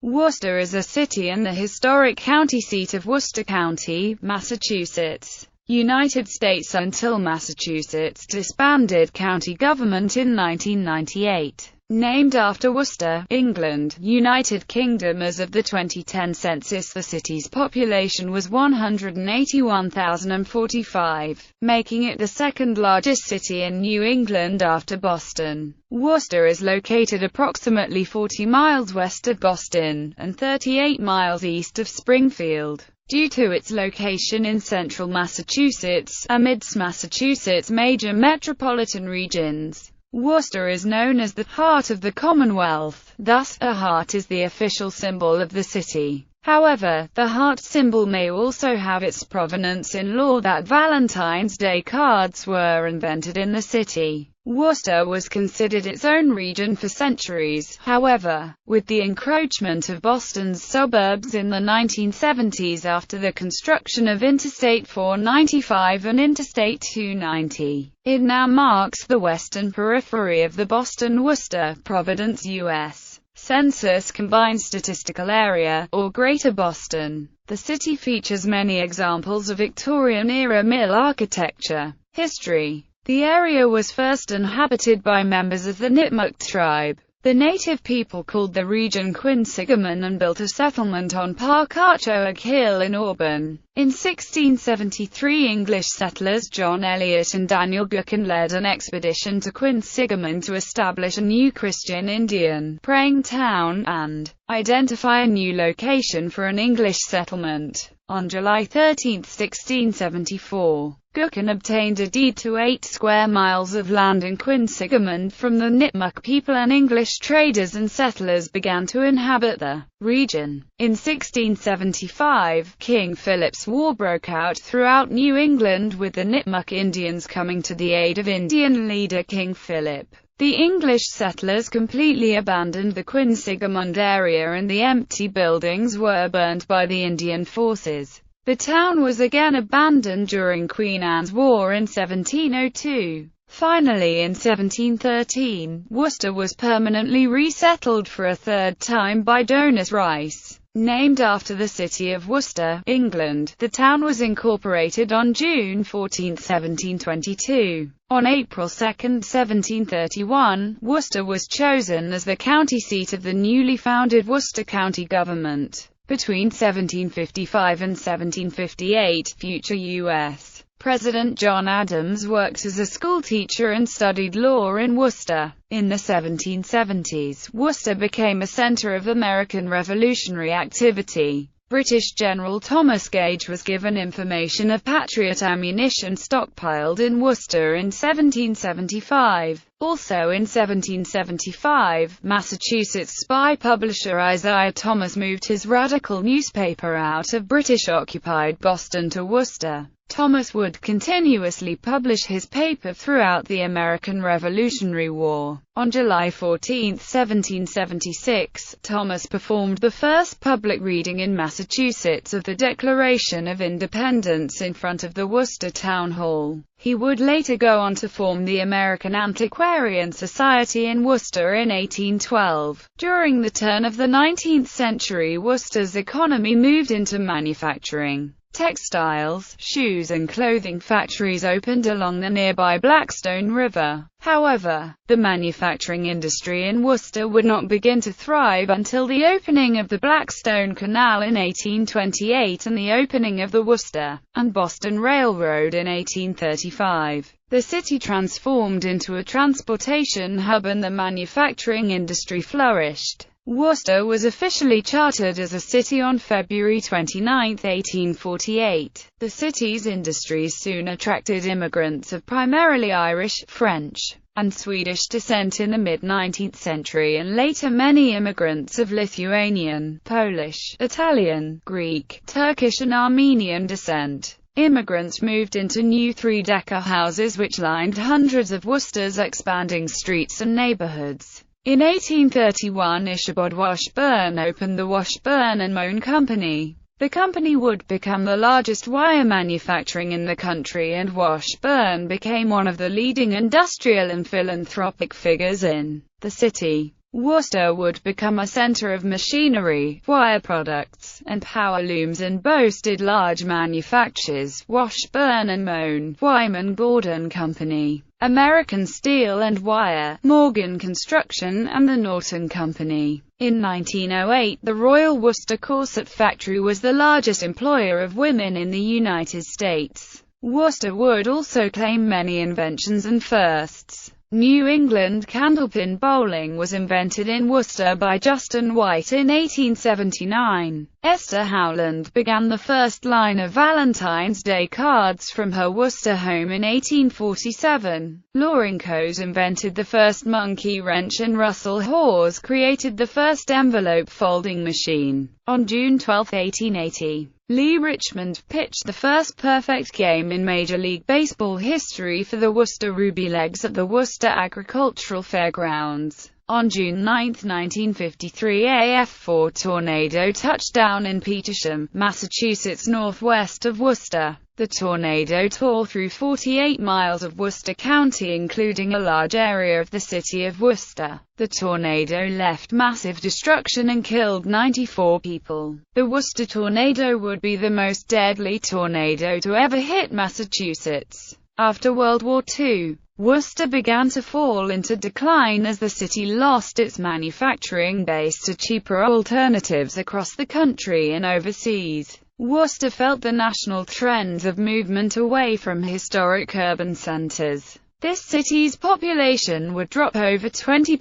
Worcester is a city and the historic county seat of Worcester County, Massachusetts, United States until Massachusetts disbanded county government in 1998. Named after Worcester, England, United Kingdom. As of the 2010 census, the city's population was 181,045, making it the second largest city in New England after Boston. Worcester is located approximately 40 miles west of Boston, and 38 miles east of Springfield. Due to its location in central Massachusetts, amidst Massachusetts' major metropolitan regions, Worcester is known as the heart of the Commonwealth. Thus, a heart is the official symbol of the city. However, the heart symbol may also have its provenance in law that Valentine's Day cards were invented in the city. Worcester was considered its own region for centuries. However, with the encroachment of Boston's suburbs in the 1970s after the construction of Interstate 495 and Interstate 290, it now marks the western periphery of the Boston-Worcester, Providence, U.S. Census Combined Statistical Area, or Greater Boston. The city features many examples of Victorian-era mill architecture. History. The area was first inhabited by members of the Nipmuc tribe. The native people called the region Quinsigamon and built a settlement on Parkachoag Hill in Auburn. In 1673, English settlers John Eliot and Daniel Gookin led an expedition to Quinsigamon to establish a new Christian Indian praying town, and identify a new location for an English settlement. On July 13, 1674, Gookin obtained a deed to 8 square miles of land in Quinsigamon from the Nipmuc people, and English traders and settlers began to inhabit the region. In 1675, King Philip's War broke out throughout New England, with the Nipmuc Indians coming to the aid of Indian leader King Philip. The English settlers completely abandoned the Quinsigamon area and the empty buildings were burned by the Indian forces. The town was again abandoned during Queen Anne's War in 1702. Finally, in 1713, Worcester was permanently resettled for a third time by donors Rice. Named after the city of Worcester, England, the town was incorporated on June 14, 1722. On April 2, 1731, Worcester was chosen as the county seat of the newly founded Worcester County government. Between 1755 and 1758, future U.S. President John Adams worked as a schoolteacher and studied law in Worcester. In the 1770s, Worcester became a center of American Revolutionary activity. British General Thomas Gage was given information of Patriot ammunition stockpiled in Worcester in 1775. Also in 1775, Massachusetts spy publisher Isaiah Thomas moved his radical newspaper out of British-occupied Boston to Worcester. Thomas would continuously publish his paper throughout the American Revolutionary War. On July 14, 1776, Thomas performed the first public reading in Massachusetts of the Declaration of Independence in front of the Worcester Town Hall. He would later go on to form the American Antiquarian Society in Worcester in 1812. During the turn of the 19th century, Worcester's economy moved into manufacturing. Textiles, shoes and clothing factories opened along the nearby Blackstone River. However, the manufacturing industry in Worcester would not begin to thrive until the opening of the Blackstone Canal in 1828 and the opening of the Worcester and Boston Railroad in 1835. The city transformed into a transportation hub and the manufacturing industry flourished. Worcester was officially chartered as a city on February 29, 1848. The city's industries soon attracted immigrants of primarily Irish, French, and Swedish descent in the mid-19th century, and later many immigrants of Lithuanian, Polish, Italian, Greek, Turkish and Armenian descent. Immigrants moved into new three-decker houses which lined hundreds of Worcester's expanding streets and neighborhoods. In 1831, Ichabod Washburn opened the Washburn and Moen Company. The company would become the largest wire manufacturing in the country, and Washburn became one of the leading industrial and philanthropic figures in the city. Worcester would become a center of machinery, wire products, and power looms and boasted large manufacturers: Washburn and Moan, Wyman Gordon Company, American Steel and Wire, Morgan Construction, and the Norton Company. In 1908, the Royal Worcester Corset Factory was the largest employer of women in the United States. Worcester would also claim many inventions and firsts. New England candlepin bowling was invented in Worcester by Justin White in 1879. Esther Howland began the first line of Valentine's Day cards from her Worcester home in 1847. Loring Coase invented the first monkey wrench, and Russell Hawes created the first envelope folding machine. On June 12, 1880, Lee Richmond pitched the first perfect game in Major League Baseball history for the Worcester Ruby Legs at the Worcester Agricultural Fairgrounds. On June 9, 1953, a F4 tornado touched down in Petersham, Massachusetts, northwest of Worcester. The tornado tore through 48 miles of Worcester County, including a large area of the city of Worcester. The tornado left massive destruction and killed 94 people. The Worcester tornado would be the most deadly tornado to ever hit Massachusetts. After World War II, Worcester began to fall into decline as the city lost its manufacturing base to cheaper alternatives across the country and overseas. Worcester felt the national trends of movement away from historic urban centers. This city's population would drop over 20%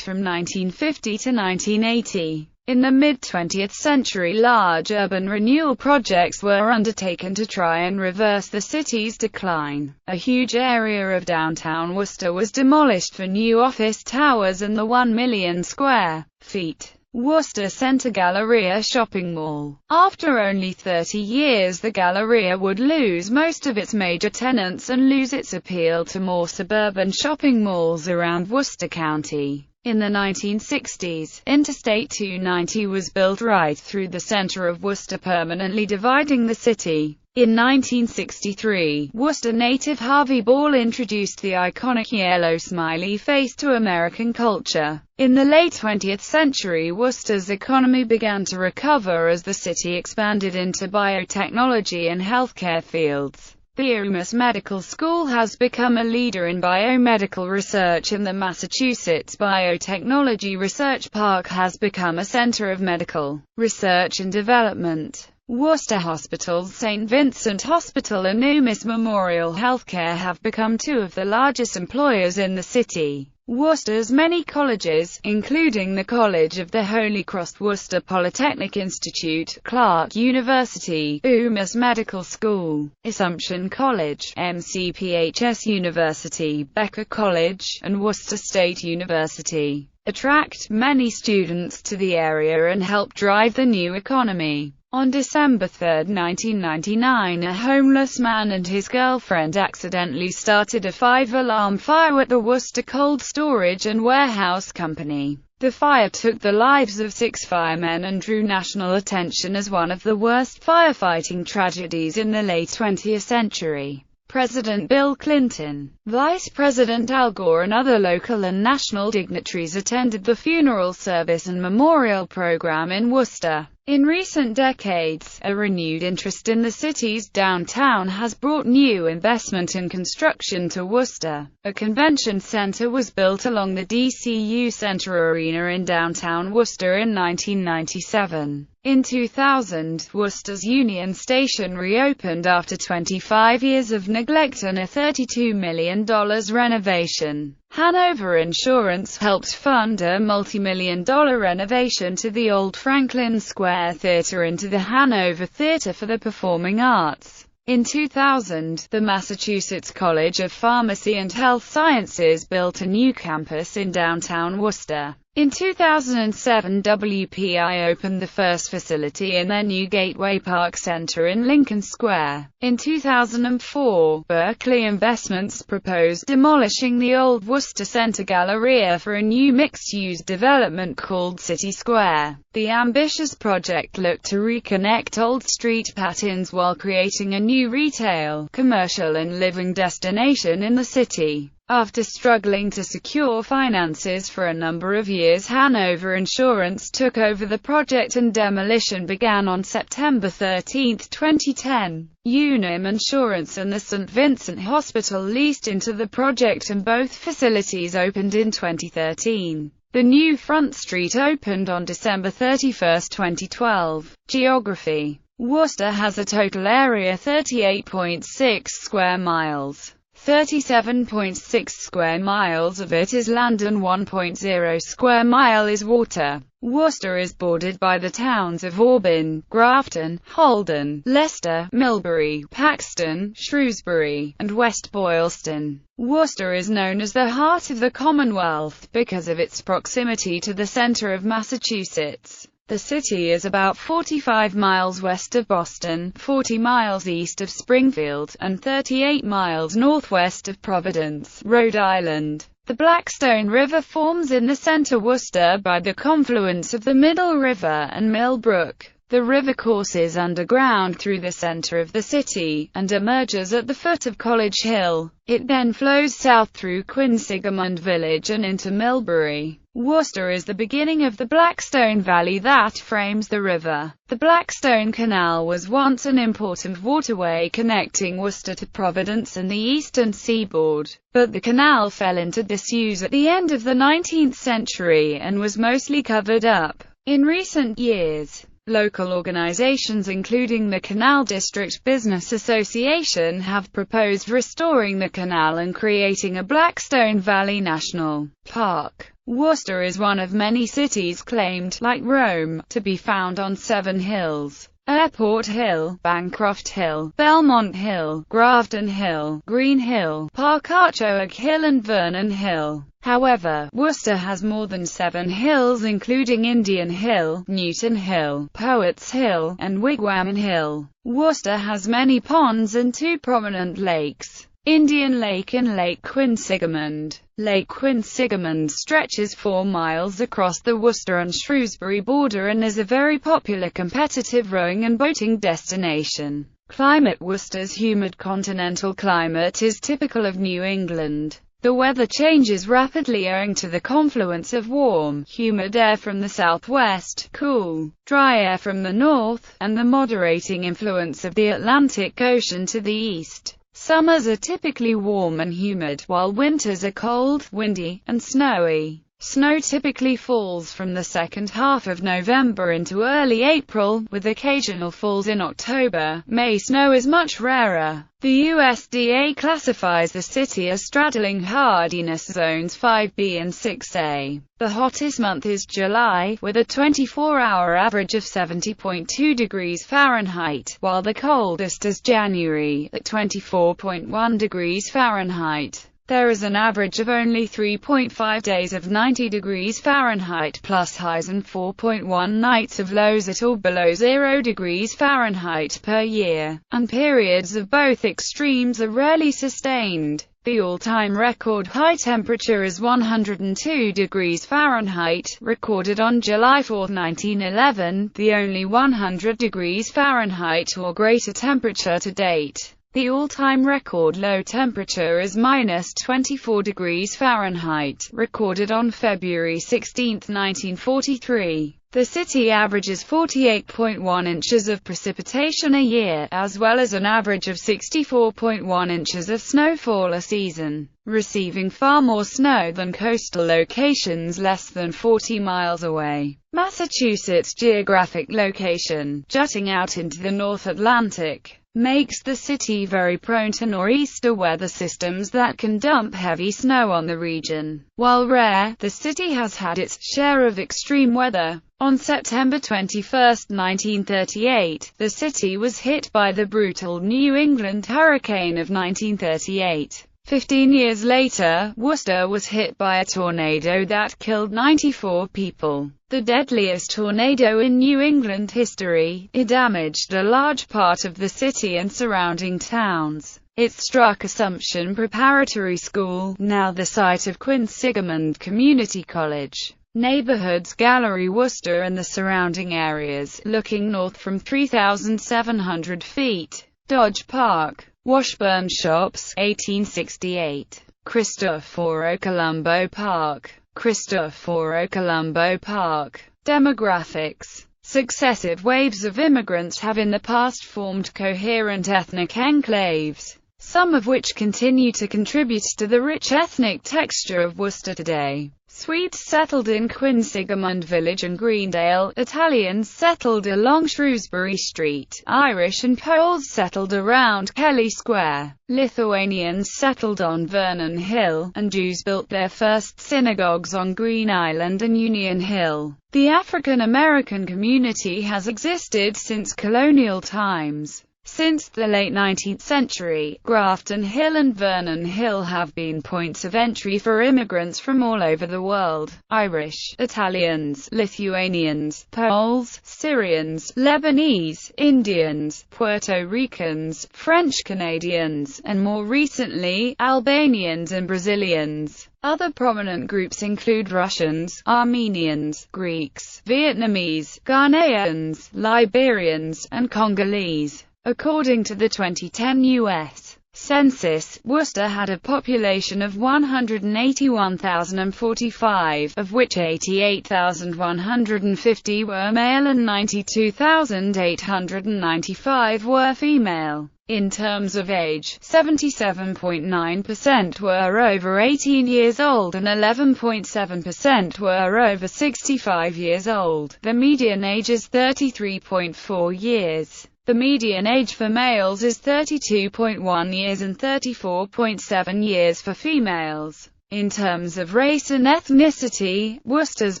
from 1950 to 1980. In the mid-20th century, large urban renewal projects were undertaken to try and reverse the city's decline. A huge area of downtown Worcester was demolished for new office towers and the 1 million square feet Worcester Center Galleria shopping mall. After only 30 years, the Galleria would lose most of its major tenants and lose its appeal to more suburban shopping malls around Worcester County. In the 1960s, Interstate 290 was built right through the center of Worcester, permanently dividing the city. In 1963, Worcester native Harvey Ball introduced the iconic yellow smiley face to American culture. In the late 20th century, Worcester's economy began to recover as the city expanded into biotechnology and healthcare fields. The WUUSS Medical School has become a leader in biomedical research, and the Massachusetts Biotechnology Research Park has become a center of medical research and development. Worcester Hospitals, St. Vincent Hospital and Loomis Memorial Healthcare have become two of the largest employers in the city. Worcester's many colleges, including the College of the Holy Cross, Worcester Polytechnic Institute, Clark University, WUUSS Medical School, Assumption College, MCPHS University, Becker College, and Worcester State University, attract many students to the area and help drive the new economy. On December 3, 1999, a homeless man and his girlfriend accidentally started a 5-alarm fire at the Worcester Cold Storage and Warehouse Company. The fire took the lives of 6 firemen and drew national attention as one of the worst firefighting tragedies in the late 20th century. President Bill Clinton, Vice President Al Gore and other local and national dignitaries attended the funeral service and memorial program in Worcester. In recent decades, a renewed interest in the city's downtown has brought new investment and construction to Worcester. A convention center was built along the DCU Center Arena in downtown Worcester in 1997. In 2000, Worcester's Union Station reopened after 25 years of neglect and a $32 million renovation. Hanover Insurance helped fund a multi-million-dollar renovation to the old Franklin Square Theater into the Hanover Theater for the Performing Arts. In 2000, the Massachusetts College of Pharmacy and Health Sciences built a new campus in downtown Worcester. In 2007, WPI opened the first facility in their new Gateway Park Center in Lincoln Square. In 2004, Berkeley Investments proposed demolishing the old Worcester Center Galleria for a new mixed-use development called City Square. The ambitious project looked to reconnect old street patterns while creating a new retail, commercial and living destination in the city. After struggling to secure finances for a number of years, Hanover Insurance took over the project and demolition began on September 13, 2010. Unum Insurance and the St. Vincent Hospital leased into the project and both facilities opened in 2013. The new Front Street opened on December 31, 2012. Geography. Worcester has a total area 38.6 square miles. 37.6 square miles of it is land and 1.0 square mile is water. Worcester is bordered by the towns of Auburn, Grafton, Holden, Leicester, Millbury, Paxton, Shrewsbury, and West Boylston. Worcester is known as the heart of the Commonwealth because of its proximity to the center of Massachusetts. The city is about 45 miles west of Boston, 40 miles east of Springfield, and 38 miles northwest of Providence, Rhode Island. The Blackstone River forms in the center Worcester by the confluence of the Middle River and Mill Brook. The river courses underground through the center of the city, and emerges at the foot of College Hill. It then flows south through Quinsigamond Village and into Millbury. Worcester is the beginning of the Blackstone Valley that frames the river. The Blackstone Canal was once an important waterway connecting Worcester to Providence and the eastern seaboard, but the canal fell into disuse at the end of the 19th century and was mostly covered up. In recent years, local organizations including the Canal District Business Association have proposed restoring the canal and creating a Blackstone Valley National Park. Worcester is one of many cities claimed, like Rome, to be found on 7 hills: Airport Hill, Bancroft Hill, Belmont Hill, Grafton Hill, Green Hill, Park Archoak Hill and Vernon Hill. However, Worcester has more than 7 hills including Indian Hill, Newton Hill, Poets Hill, and Wigwam Hill. Worcester has many ponds and 2 prominent lakes: Indian Lake and Lake Quinsigamond. Lake Quinsigamond stretches 4 miles across the Worcester and Shrewsbury border and is a very popular competitive rowing and boating destination. Climate. Worcester's humid continental climate is typical of New England. The weather changes rapidly owing to the confluence of warm, humid air from the southwest, cool, dry air from the north, and the moderating influence of the Atlantic Ocean to the east. Summers are typically warm and humid, while winters are cold, windy, and snowy. Snow typically falls from the second half of November into early April, with occasional falls in October. May snow is much rarer. The USDA classifies the city as straddling hardiness zones 5B and 6A. The hottest month is July, with a 24-hour average of 70.2 degrees Fahrenheit, while the coldest is January, at 24.1 degrees Fahrenheit. There is an average of only 3.5 days of 90 degrees Fahrenheit plus highs and 4.1 nights of lows at or below 0 degrees Fahrenheit per year, and periods of both extremes are rarely sustained. The all-time record high temperature is 102 degrees Fahrenheit, recorded on July 4, 1911, the only 100 degrees Fahrenheit or greater temperature to date. The all-time record low temperature is -24 degrees Fahrenheit, recorded on February 16, 1943. The city averages 48.1 inches of precipitation a year, as well as an average of 64.1 inches of snowfall a season, receiving far more snow than coastal locations less than 40 miles away. Massachusetts' geographic location, jutting out into the North Atlantic, makes the city very prone to nor'easter weather systems that can dump heavy snow on the region. While rare, the city has had its share of extreme weather. On September 21, 1938, the city was hit by the brutal New England hurricane of 1938. 15 years later, Worcester was hit by a tornado that killed 94 people. The deadliest tornado in New England history. It damaged a large part of the city and surrounding towns. It struck Assumption Preparatory School, now the site of Quinsigamond Community College. Neighborhoods Gallery Worcester and the surrounding areas, looking north from 3,700 feet. Dodge Park. Washburn Shops, 1868. Cristoforo Colombo Park. Cristoforo Colombo Park. Demographics. Successive waves of immigrants have in the past formed coherent ethnic enclaves, some of which continue to contribute to the rich ethnic texture of Worcester today. Swedes settled in Quinsigamond Village and Greendale, Italians settled along Shrewsbury Street, Irish and Poles settled around Kelly Square, Lithuanians settled on Vernon Hill, and Jews built their first synagogues on Green Island and Union Hill. The African American community has existed since colonial times. Since the late 19th century, Grafton Hill and Vernon Hill have been points of entry for immigrants from all over the world: Irish, Italians, Lithuanians, Poles, Syrians, Lebanese, Indians, Puerto Ricans, French Canadians, and more recently, Albanians and Brazilians. Other prominent groups include Russians, Armenians, Greeks, Vietnamese, Ghanaians, Liberians, and Congolese. According to the 2010 U.S. Census, Worcester had a population of 181,045, of which 88,150 were male and 92,895 were female. In terms of age, 77.9% were over 18 years old and 11.7% were over 65 years old. The median age is 33.4 years. The median age for males is 32.1 years and 34.7 years for females. In terms of race and ethnicity, Worcester's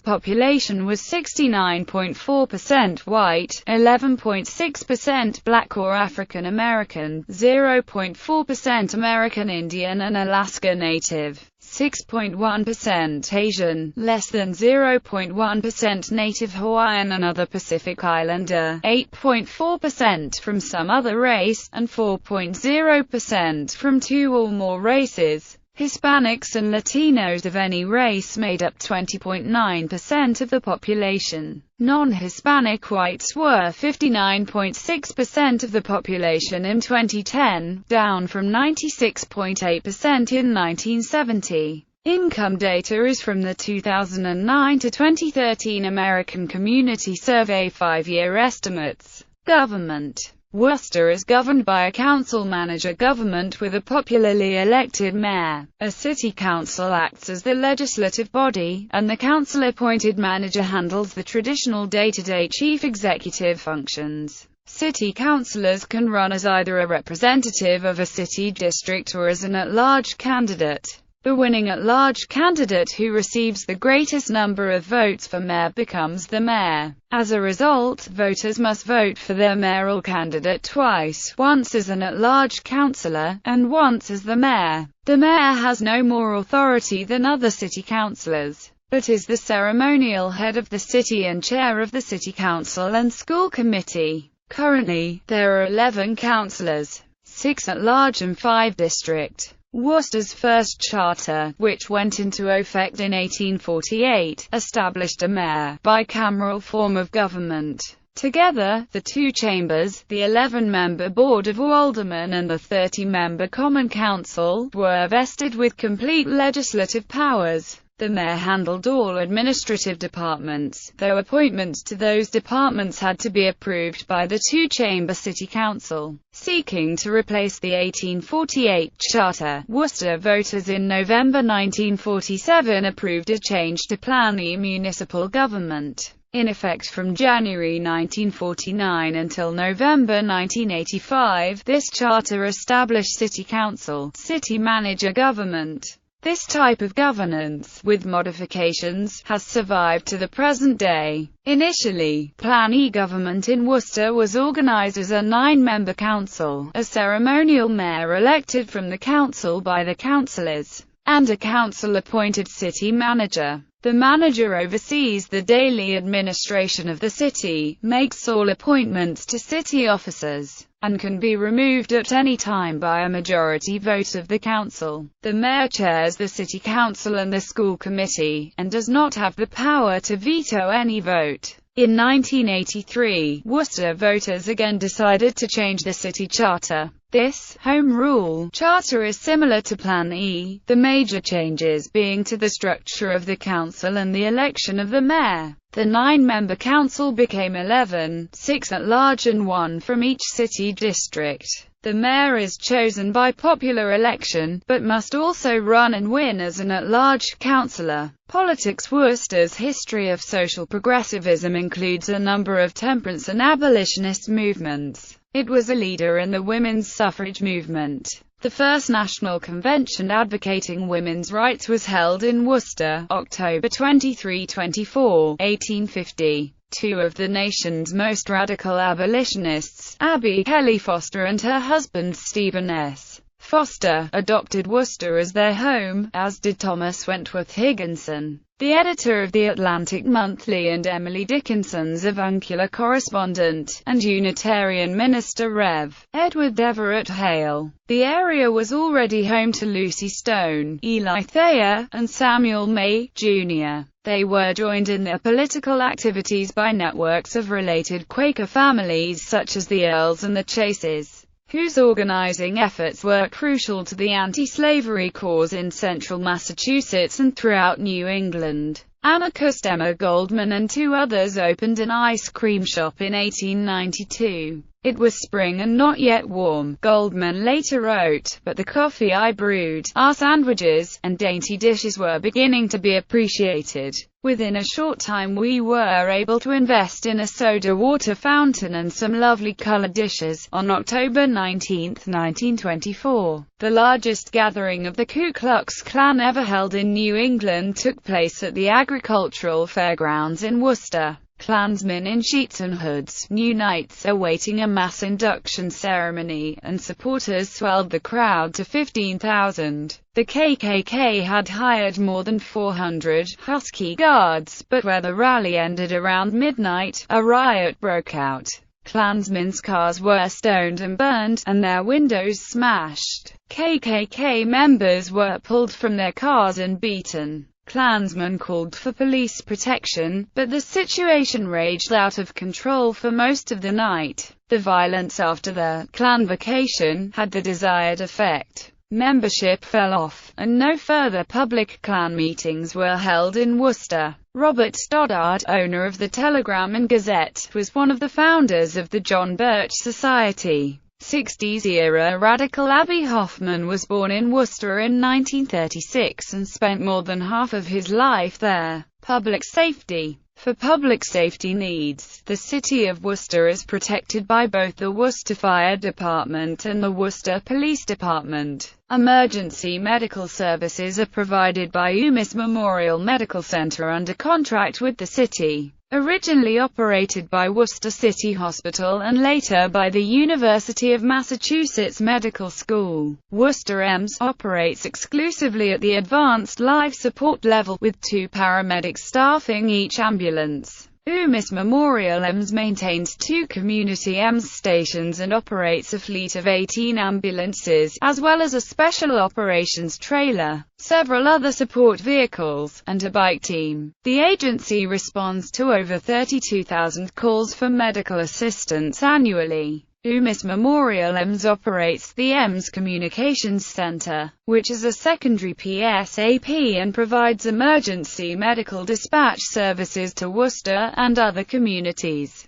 population was 69.4% white, 11.6% black or African American, 0.4% American Indian and Alaska Native, 6.1% Asian, less than 0.1% Native Hawaiian and other Pacific Islander, 8.4% from some other race, and 4.0% from two or more races. Hispanics and Latinos of any race made up 20.9% of the population. Non-Hispanic whites were 59.6% of the population in 2010, down from 96.8% in 1970. Income data is from the 2009 to 2013 American Community Survey 5-year estimates. Government. Worcester is governed by a council-manager government with a popularly elected mayor. A city council acts as the legislative body, and the council-appointed manager handles the traditional day-to-day chief executive functions. City councillors can run as either a representative of a city district or as an at-large candidate. The winning at-large candidate who receives the greatest number of votes for mayor becomes the mayor. As a result, voters must vote for their mayoral candidate twice, once as an at-large councillor, and once as the mayor. The mayor has no more authority than other city councillors, but is the ceremonial head of the city and chair of the city council and school committee. Currently, there are 11 councillors, 6 at-large and 5 district. Worcester's first charter, which went into effect in 1848, established a mayor, bicameral form of government. Together, the two chambers, the 11-member Board of Aldermen and the 30-member Common Council, were vested with complete legislative powers. The mayor handled all administrative departments, though appointments to those departments had to be approved by the two-chamber city council. Seeking to replace the 1848 charter, Worcester voters in November 1947 approved a change to Plan E municipal government. In effect from January 1949 until November 1985, this charter established city council, city manager government. This type of governance, with modifications, has survived to the present day. Initially, Plan E government in Worcester was organized as a 9-member council, a ceremonial mayor elected from the council by the councillors, and a council-appointed city manager. The manager oversees the daily administration of the city, makes all appointments to city officers, and can be removed at any time by a majority vote of the council. The mayor chairs the city council and the school committee, and does not have the power to veto any vote. In 1983, Worcester voters again decided to change the city charter. This Home Rule Charter is similar to Plan E, the major changes being to the structure of the council and the election of the mayor. The 9-member council became 11, 6 at large and 1 from each city district. The mayor is chosen by popular election, but must also run and win as an at-large councillor. Politics. Worcester's history of social progressivism includes a number of temperance and abolitionist movements. It was a leader in the women's suffrage movement. The first national convention advocating women's rights was held in Worcester, October 23–24, 1850. Two of the nation's most radical abolitionists, Abby Kelly Foster and her husband Stephen S. Foster, adopted Worcester as their home, as did Thomas Wentworth Higginson, the editor of The Atlantic Monthly, and Emily Dickinson's avuncular correspondent, and Unitarian minister Rev. Edward Everett Hale. The area was already home to Lucy Stone, Eli Thayer, and Samuel May, Jr. They were joined in their political activities by networks of related Quaker families such as the Earls and the Chases, whose organizing efforts were crucial to the anti-slavery cause in central Massachusetts and throughout New England. Anarchist Emma Goldman and 2 others opened an ice cream shop in 1892. It was spring and not yet warm, Goldman later wrote, but the coffee I brewed, our sandwiches, and dainty dishes were beginning to be appreciated. Within a short time we were able to invest in a soda water fountain and some lovely colored dishes. On October 19, 1924, the largest gathering of the Ku Klux Klan ever held in New England took place at the Agricultural Fairgrounds in Worcester. Klansmen in sheets and hoods, new knights awaiting a mass induction ceremony, and supporters swelled the crowd to 15,000. The KKK had hired more than 400 Husky guards, but where the rally ended around midnight, a riot broke out. Klansmen's cars were stoned and burned, and their windows smashed. KKK members were pulled from their cars and beaten. Klansmen called for police protection, but the situation raged out of control for most of the night. The violence after the Klanvacation had the desired effect. Membership fell off, and no further public Klan meetings were held in Worcester. Robert Stoddard, owner of the Telegram and Gazette, was one of the founders of the John Birch Society. 60s-era radical Abbie Hoffman was born in Worcester in 1936 and spent more than half of his life there. Public safety. For public safety needs, the city of Worcester is protected by both the Worcester Fire Department and the Worcester Police Department. Emergency medical services are provided by WUUSS Memorial Medical Center under contract with the city. Originally operated by Worcester City Hospital and later by the University of Massachusetts Medical School, Worcester EMS operates exclusively at the advanced life support level, with 2 paramedics staffing each ambulance. WUUSS Memorial EMS maintains 2 community EMS stations and operates a fleet of 18 ambulances, as well as a special operations trailer, several other support vehicles, and a bike team. The agency responds to over 32,000 calls for medical assistance annually. WUUSS Memorial EMS operates the EMS Communications Center, which is a secondary PSAP and provides emergency medical dispatch services to Worcester and other communities.